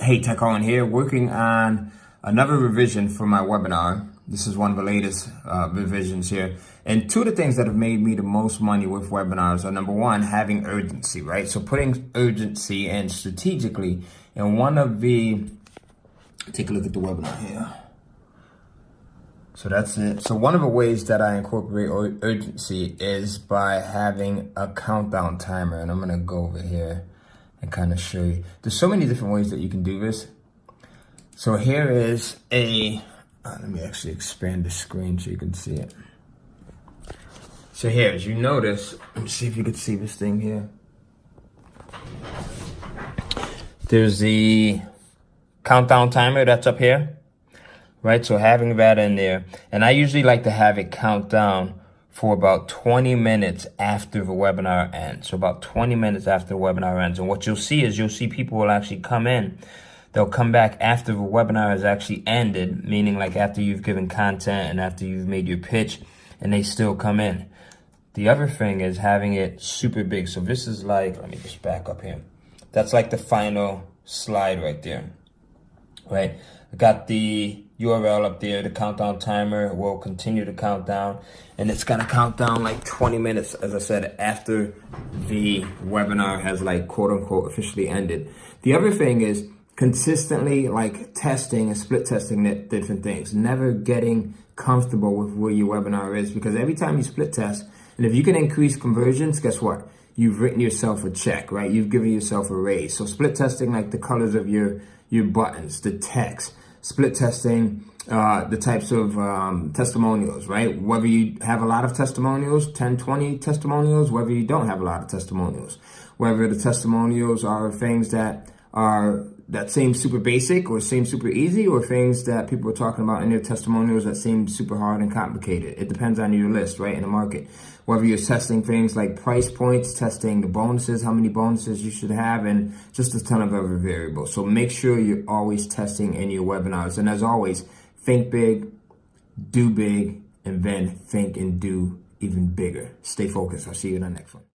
Hey, Cohen here, working on another revision for my webinar. This is one of the latest revisions here. And two of the things that have made me the most money with webinars are, number one, having urgency, right? So putting urgency and strategically. And one of the, take a look at the webinar here. So that's it. So one of the ways that I incorporate urgency is by having a countdown timer. And I'm going to go over here and kind of show you. There's so many different ways that you can do this. So here is a, let me actually expand the screen so you can see it. So here, as you notice, let me see if you can see this thing here. There's the countdown timer that's up here, right? So having that in there, and I usually like to have it count down for about 20 minutes after the webinar ends. So about 20 minutes after the webinar ends. And what you'll see is people will actually come in. They'll come back after the webinar has actually ended, meaning like after you've given content and after you've made your pitch, and they still come in. The other thing is having it super big. So this is like, let me just back up here. That's like the final slide right there, right? I got the URL up there. The countdown timer will continue to count down, and it's gonna count down like 20 minutes, as I said, after the webinar has like quote unquote officially ended. The other thing is consistently like testing and split testing different things, never getting comfortable with where your webinar is, because every time you split test, and if you can increase conversions, guess what? You've written yourself a check, right? You've given yourself a raise. So split testing like the colors of your buttons, the text, split testing the types of testimonials, right? Whether you have a lot of testimonials, 10, 20 testimonials, whether you don't have a lot of testimonials, whether the testimonials are things that seem super basic or seem super easy, or things that people are talking about in their testimonials that seem super hard and complicated. It depends on your list, right, in the market. Whether you're testing things like price points, testing the bonuses, how many bonuses you should have, and just a ton of other variables. So make sure you're always testing in your webinars. And as always, think big, do big, and then think and do even bigger. Stay focused. I'll see you in the next one.